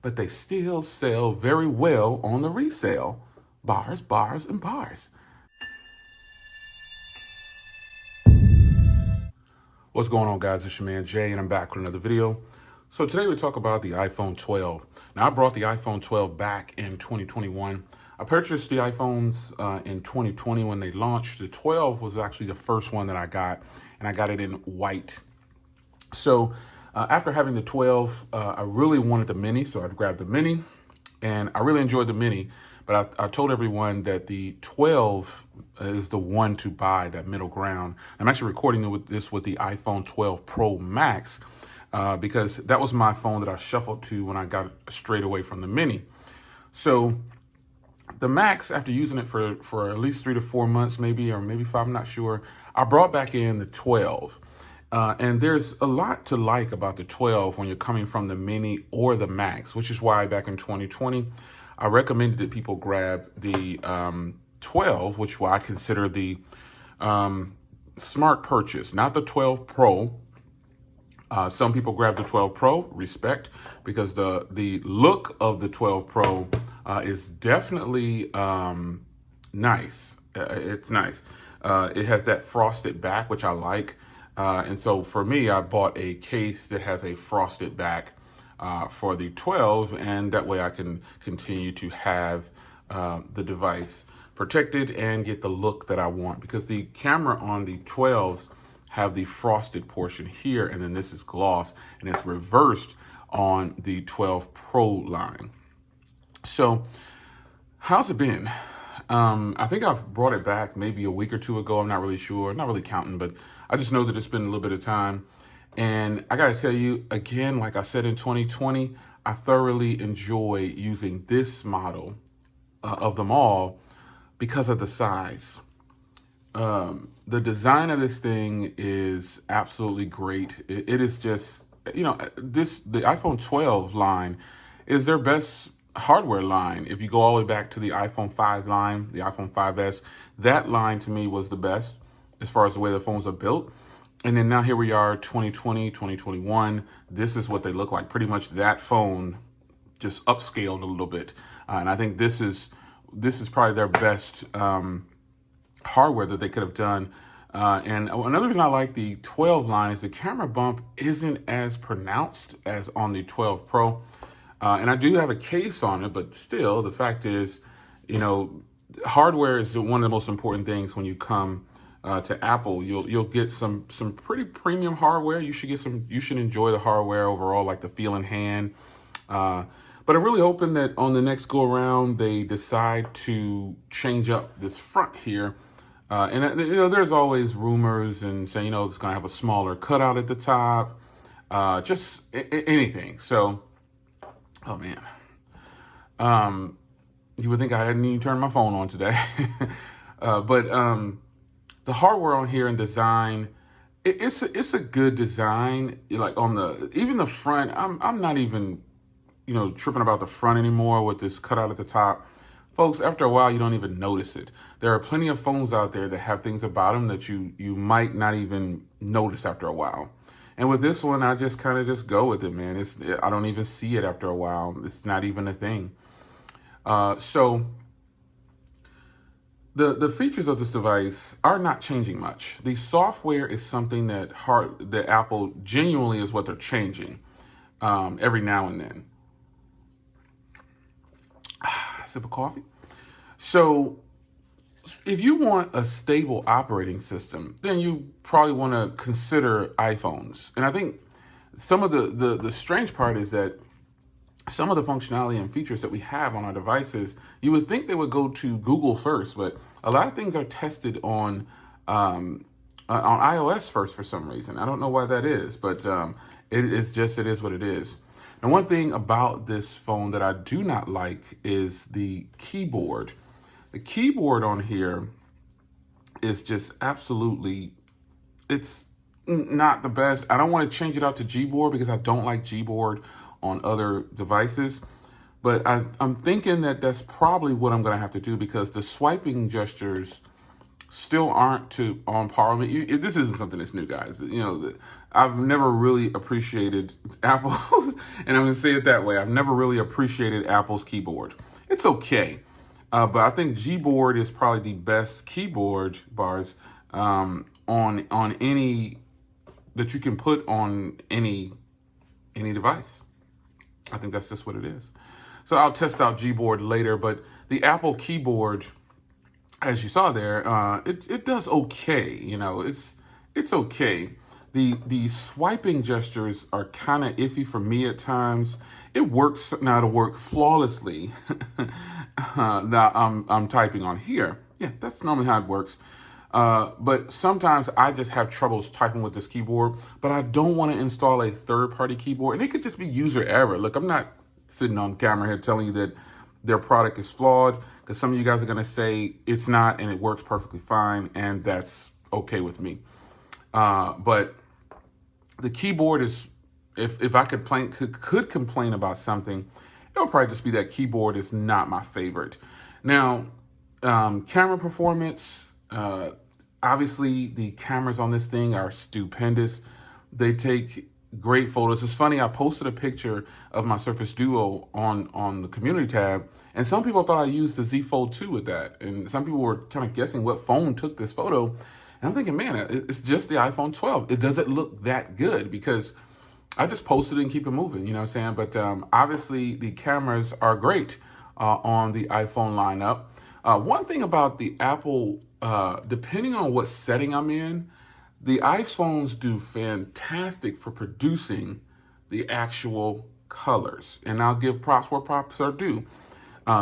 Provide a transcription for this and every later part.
but they still sell very well on the resale. Bars, bars, and bars. What's going on, guys? It's your man Jay, and I'm back with another video. So today we talk about the iPhone 12. Now, I brought the iPhone 12 back in 2021. I purchased the iPhones in 2020 when they launched. The 12 was actually the first one that I got, and I got it in white. So after having the 12, I really wanted the mini, so I grabbed the mini, and I really enjoyed the mini. But I told everyone that the 12 is the one to buy, that middle ground. I'm actually recording this with the iPhone 12 Pro Max because that was my phone that I shuffled to when I got straight away from the mini. So the Max, after using it for at least 3 to 4 months, maybe, or maybe 5, I'm not sure, I brought back in the 12. And there's a lot to like about the 12 when you're coming from the mini or the Max, which is why back in 2020, I recommended that people grab the 12, which I consider the smart purchase, not the 12 Pro. Some people grab the 12 Pro, respect, because the look of the 12 Pro is definitely nice. It's nice. It has that frosted back, which I like. And so for me, I bought a case that has a frosted back for the 12, and that way I can continue to have the device protected and get the look that I want, because the camera on the 12s have the frosted portion here, and then this is gloss, and it's reversed on the 12 Pro line. So how's it been? I think I've brought it back maybe a week or two ago. I'm not really sure, not really counting, but I just know that it's been a little bit of time. And I gotta tell you, again, like I said in 2020, I thoroughly enjoy using this model of them all because of the size. The design of this thing is absolutely great. It is just, the iPhone 12 line is their best hardware line. If you go all the way back to the iPhone 5 line, the iPhone 5S, that line to me was the best as far as the way the phones are built. And then now here we are, 2020, 2021. This is what they look like. Pretty much that phone just upscaled a little bit. And I think this is probably their best hardware that they could have done. And another reason I like the 12 line is the camera bump isn't as pronounced as on the 12 Pro. And I do have a case on it, but still, the fact is, hardware is one of the most important things when you come to Apple. You'll get some pretty premium hardware. You should enjoy the hardware overall, like the feel in hand. But I'm really hoping that on the next go around, they decide to change up this front here. And there's always rumors and saying, it's going to have a smaller cutout at the top, just anything. So, oh man, you would think I hadn't even turned my phone on today, but the hardware on here and design, it's a good design. Like even the front, I'm not even tripping about the front anymore with this cutout at the top. Folks, after a while, you don't even notice it. There are plenty of phones out there that have things about them that you might not even notice after a while. And with this one, I just kind of just go with it, man. I don't even see it after a while. It's not even a thing. So the features of this device are not changing much. The software is something that Apple genuinely is what they're changing every now and then. Sip of coffee. So if you want a stable operating system, then you probably want to consider iPhones. And I think some of the strange part is that some of the functionality and features that we have on our devices, you would think they would go to Google first, but a lot of things are tested on iOS first for some reason. I don't know why that is, but it is what it is. And one thing about this phone that I do not like is the keyboard. The keyboard on here is just absolutely, it's not the best. I don't want to change it out to Gboard because I don't like Gboard on other devices. But I'm thinking that that's probably what I'm going to have to do, because the swiping gestures still aren't on par with me. This isn't something that's new, guys. I've never really appreciated Apple, and I'm going to say it that way. I've never really appreciated Apple's keyboard. It's okay, but I think Gboard is probably the best keyboard bars on any that you can put on any device. I think that's just what it is. So I'll test out Gboard later, but the Apple keyboard, as you saw there, it does okay. It's okay. The swiping gestures are kind of iffy for me at times. It works now to work flawlessly. Now I'm typing on here. Yeah, that's normally how it works. But sometimes I just have troubles typing with this keyboard, but I don't want to install a third-party keyboard. And it could just be user error. Look, I'm not sitting on camera here telling you that their product is flawed, because some of you guys are going to say it's not and it works perfectly fine, and that's okay with me. But the keyboard is, if I could complain about something, it would probably just be that keyboard is not my favorite. Now, camera performance, obviously the cameras on this thing are stupendous. They take great photos. It's funny, I posted a picture of my Surface Duo on the community tab, and some people thought I used the Z Fold 2 with that, and some people were kind of guessing what phone took this photo. And I'm thinking, man, it's just the iPhone 12. It doesn't look that good because I just posted it and keep it moving, you know what I'm saying? But obviously the cameras are great on the iPhone lineup. One thing about the Apple, depending on what setting I'm in, the iPhones do fantastic for producing the actual colors. And I'll give props where props are due.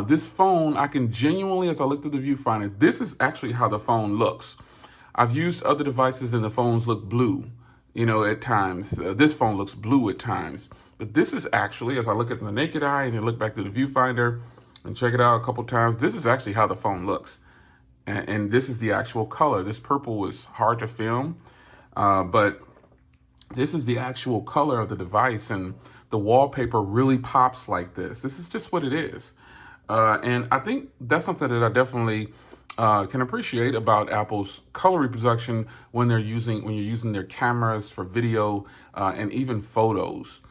This phone, I can genuinely, as I looked at the viewfinder, this is actually how the phone looks. I've used other devices and the phones look blue, at times. This phone looks blue at times. But this is actually, as I look at the naked eye and then look back to the viewfinder and check it out a couple times, this is actually how the phone looks. And this is the actual color. This purple is hard to film, but this is the actual color of the device, and the wallpaper really pops like this. This is just what it is. And I think that's something that I definitely can appreciate about Apple's color reproduction when you're using their cameras for video and even photos.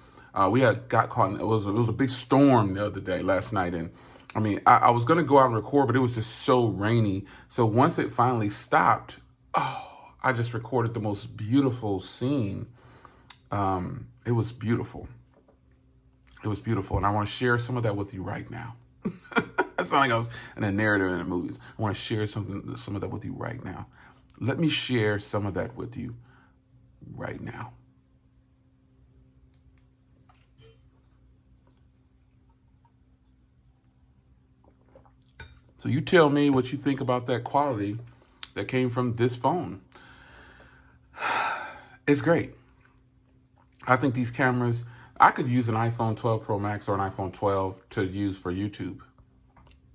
We got caught in, it was a big storm the other day, last night, and I mean, I was going to go out and record, but it was just so rainy. So once it finally stopped, I just recorded the most beautiful scene. It was beautiful. It was beautiful. And I want to share some of that with you right now. That's not like I was in a narrative in the movies. I want to share some of that with you right now. Let me share some of that with you right now. So you tell me what you think about that quality that came from this phone. It's great. I think these cameras, I could use an iPhone 12 Pro Max or an iPhone 12 to use for YouTube.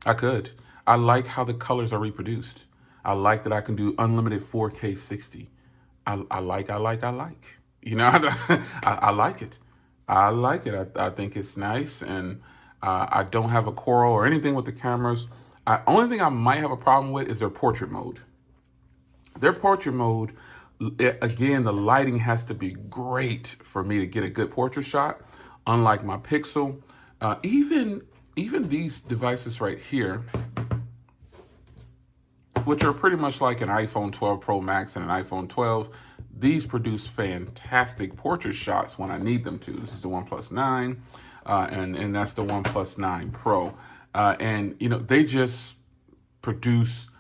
I could. I like how the colors are reproduced. I like that I can do unlimited 4K 60. I like. I like it. I like it. I think it's nice, and I don't have a quarrel or anything with the cameras. Only thing I might have a problem with is their portrait mode. Their portrait mode, again, the lighting has to be great for me to get a good portrait shot. Unlike my Pixel, even these devices right here, which are pretty much like an iPhone 12 Pro Max and an iPhone 12, these produce fantastic portrait shots when I need them to. This is the OnePlus 9, and that's the OnePlus 9 Pro. And they just produce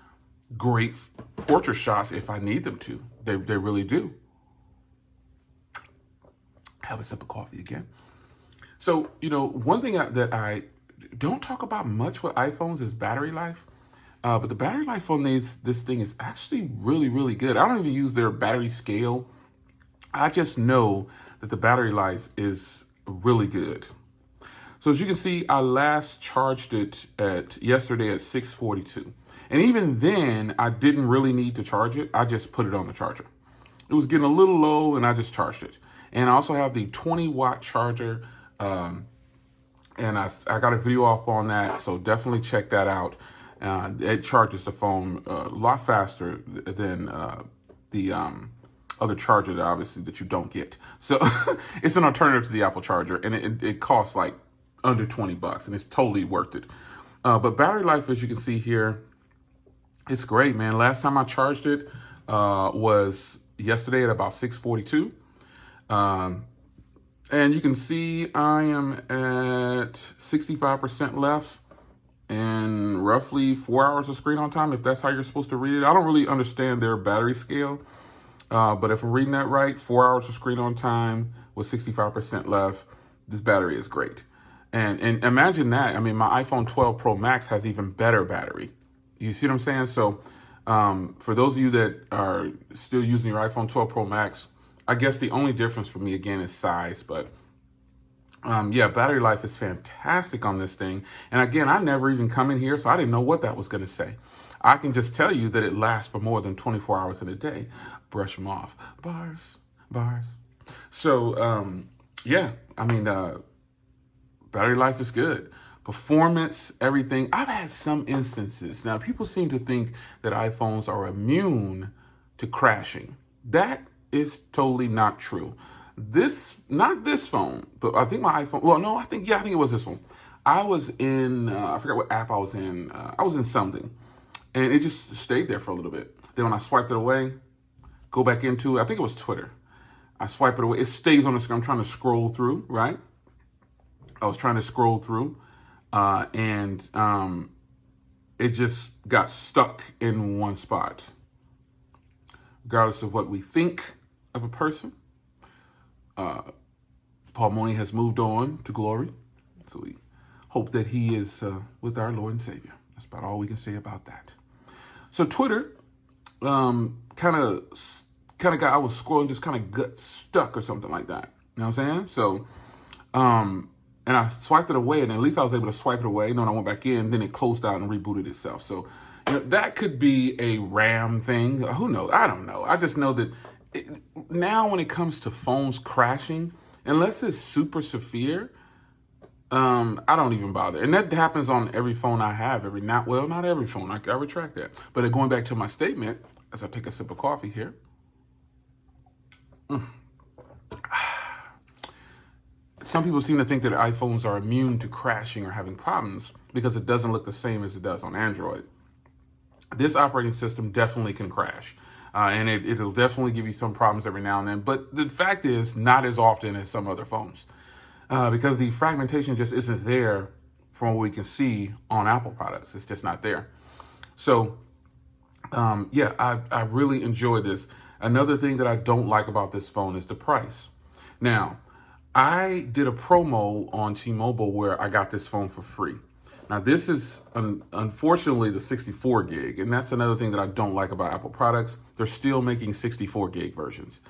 great portrait shots if I need them to. They really do. Have a sip of coffee again. So, one thing that I don't talk about much with iPhones is battery life. But the battery life on this thing is actually really, really good. I don't even use their battery scale. I just know that the battery life is really good. So as you can see, I last charged it yesterday at 6:42. And even then, I didn't really need to charge it. I just put it on the charger. It was getting a little low, and I just charged it. And I also have the 20-watt charger, and I got a video up on that, so definitely check that out. It charges the phone a lot faster than the other charger that obviously that you don't get. So it's an alternative to the Apple charger, and it costs like under 20 bucks, and it's totally worth it. But battery life, as you can see here, it's great, man. Last time I charged it was yesterday at about 6:42. And you can see I am at 65% left and roughly 4 hours of screen on time, if that's how you're supposed to read it. I don't really understand their battery scale, but if I'm reading that right, 4 hours of screen on time with 65% left, this battery is great. And imagine that. I mean, my iPhone 12 Pro Max has even better battery. You see what I'm saying? So for those of you that are still using your iPhone 12 Pro Max, I guess the only difference for me, again, is size. But yeah, battery life is fantastic on this thing. And again, I never even come in here, so I didn't know what that was going to say. I can just tell you that it lasts for more than 24 hours in a day. Brush them off. Bars. So, yeah, I mean, battery life is good. Performance, everything. I've had some instances. Now, people seem to think that iPhones are immune to crashing. That is totally not true. Not this phone, but I think my iPhone, well, no, I think it was this one. I was in, I forgot what app I was in. I was in something, and it just stayed there for a little bit. Then when I swiped it away, go back into it, I think it was Twitter. I swipe it away. It stays on the screen. I'm trying to scroll through, right? I was trying to scroll through, and it just got stuck in one spot. Regardless of what we think of a person, Paul Mooney has moved on to glory. So we hope that he is with our Lord and Savior. That's about all we can say about that. So Twitter kind of got, I was scrolling, just kind of got stuck or something like that. You know what I'm saying? So, and I swiped it away, and at least I was able to swipe it away. And then when I went back in, then it closed out and rebooted itself. So, you know, that could be a RAM thing. Who knows? I don't know. I just know that now when it comes to phones crashing, unless it's super severe, I don't even bother. And that happens on every phone I have. Not every phone. I retract that. But going back to my statement, as I take a sip of coffee here. Some people seem to think that iPhones are immune to crashing or having problems because it doesn't look the same as it does on Android. This operating system definitely can crash. And it'll definitely give you some problems every now and then. But the fact is, not as often as some other phones. Because the fragmentation just isn't there from what we can see on Apple products. It's just not there. So, yeah, I really enjoy this. Another thing that I don't like about this phone is the price. Now, I did a promo on T-Mobile where I got this phone for free. Now, this is, unfortunately, the 64 gig. And that's another thing that I don't like about Apple products. They're still making 64 gig versions.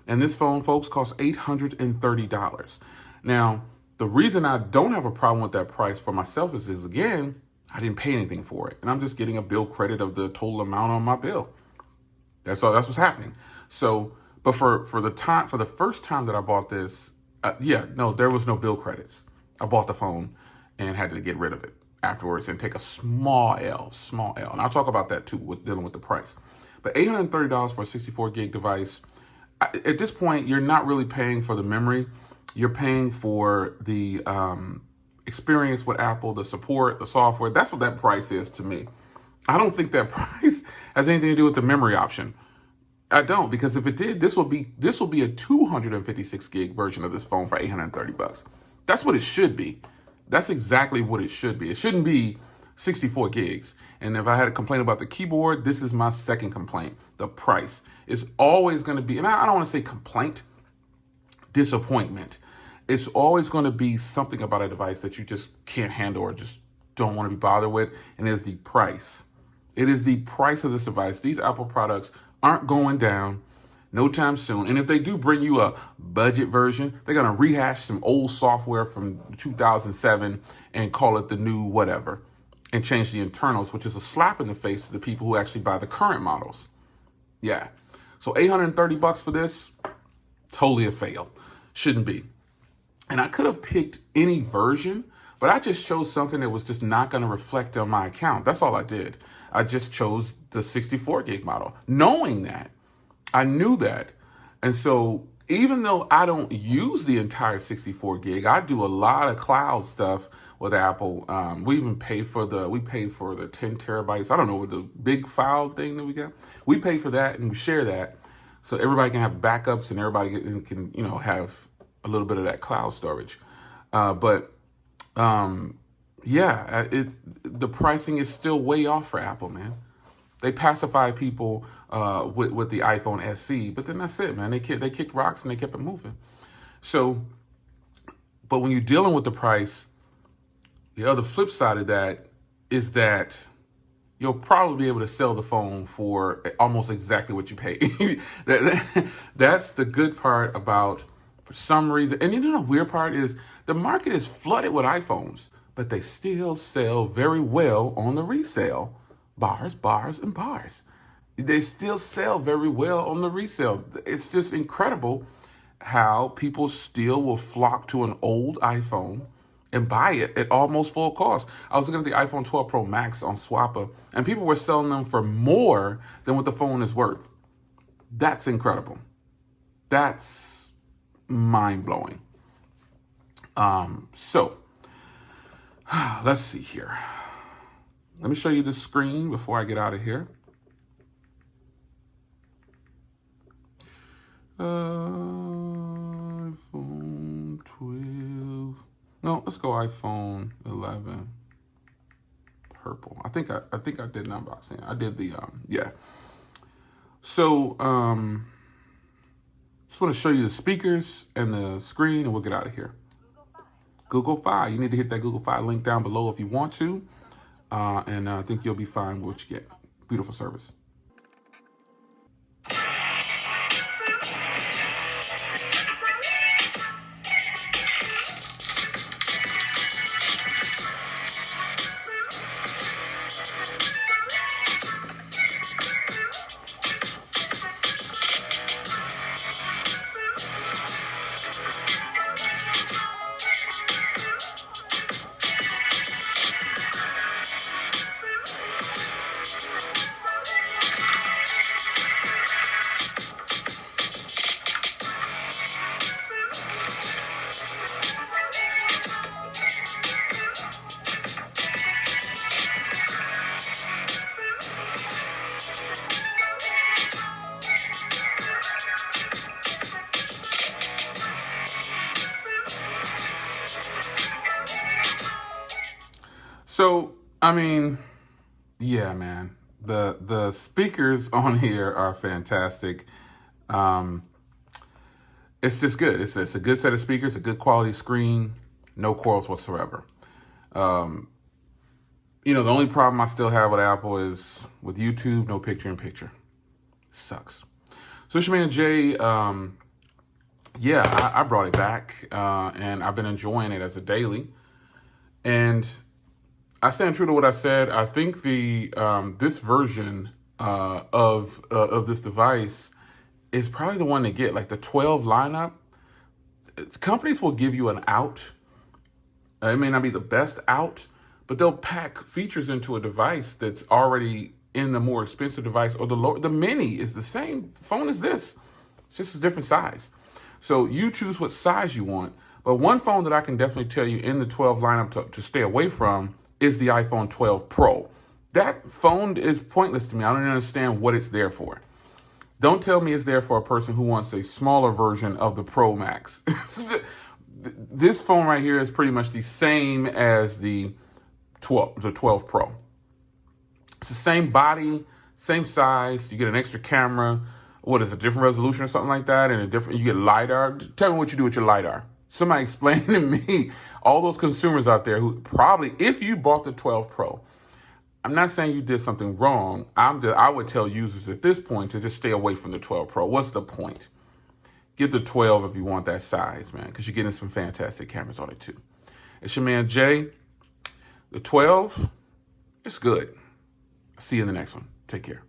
And this phone, folks, costs $830. Now, the reason I don't have a problem with that price for myself is again, I didn't pay anything for it. And I'm just getting a bill credit of the total amount on my bill. That's all. That's what's happening. So, but for the first time that I bought this, there was no bill credits. I bought the phone and had to get rid of it afterwards and take a small L. And I'll talk about that too with dealing with the price. But $830 for a 64 gig device, at this point, you're not really paying for the memory. You're paying for the experience with Apple, the support, the software. That's what that price is to me. I don't think that price has anything to do with the memory option. I don't, because if it did, this will be a 256 gig version of this phone for $830. That's what it should be. That's exactly what it should be. It shouldn't be 64 gigs. And if I had a complaint about the keyboard, this is my second complaint. The price is always going to be, and I don't want to say complaint, disappointment. It's always going to be something about a device that you just can't handle or just don't want to be bothered with, and it's the price. It is the price of this device. These Apple products aren't going down no time soon. And if they do bring you a budget version, they're going to rehash some old software from 2007 and call it the new whatever and change the internals, which is a slap in the face to the people who actually buy the current models. Yeah. So $830 for this, totally a fail. Shouldn't be. And I could have picked any version, But I just chose something that was just not going to reflect on my account. That's all I did. I just chose the 64 gig model, knowing that. I knew that. And so even though I don't use the entire 64 gig, I do a lot of cloud stuff with Apple. We even pay for we paid for the 10 terabytes. I don't know, with the big file thing that we got. We pay for that and we share that so everybody can have backups and everybody can have a little bit of that cloud storage. Yeah, the pricing is still way off for Apple, man. They pacify people with the iPhone SE, but then that's it, man. They kicked rocks and they kept it moving. So, but when you're dealing with the price, the other flip side of that is that you'll probably be able to sell the phone for almost exactly what you paid. That's the good part about, for some reason. And the weird part is the market is flooded with iPhones, but they still sell very well on the resale. Bars, and bars. They still sell very well on the resale. It's just incredible how people still will flock to an old iPhone and buy it at almost full cost. I was looking at the iPhone 12 Pro Max on Swappa, and people were selling them for more than what the phone is worth. That's incredible. That's mind-blowing. So, let's see here. Let me show you the screen before I get out of here. iPhone 12. No, let's go iPhone 11. Purple. I think I did an unboxing. I did the yeah. So just want to show you the speakers and the screen, and we'll get out of here. Google Fi. You need to hit that Google Fi link down below if you want to. And I think you'll be fine with what you get. Beautiful service. So, I mean, yeah, man, the speakers on here are fantastic. It's just good. It's a good set of speakers, a good quality screen, no quarrels whatsoever. The only problem I still have with Apple is with YouTube, no picture-in-picture. Sucks. So it's your man Jay. Yeah, I brought it back, and I've been enjoying it as a daily. And I stand true to what I said. I think this version of this device is probably the one to get. Like the 12 lineup, companies will give you an out. It may not be the best out, but they'll pack features into a device that's already in the more expensive device, or the mini is the same phone as this. It's just a different size. So you choose what size you want. But one phone that I can definitely tell you in the 12 lineup to stay away from is the iPhone 12 Pro. That phone is pointless to me. I don't understand what it's there for. Don't tell me it's there for a person who wants a smaller version of the Pro Max. This phone right here is pretty much the same as the 12 Pro. It's the same body, same size. You get an extra camera. What is a different resolution or something like that? And you get LiDAR. Tell me what you do with your LiDAR. Somebody explain to me, all those consumers out there who probably, if you bought the 12 Pro, I'm not saying you did something wrong. I would tell users at this point to just stay away from the 12 Pro. What's the point? Get the 12 if you want that size, man, because you're getting some fantastic cameras on it too. It's your man Jay. The 12, it's good. See you in the next one. Take care.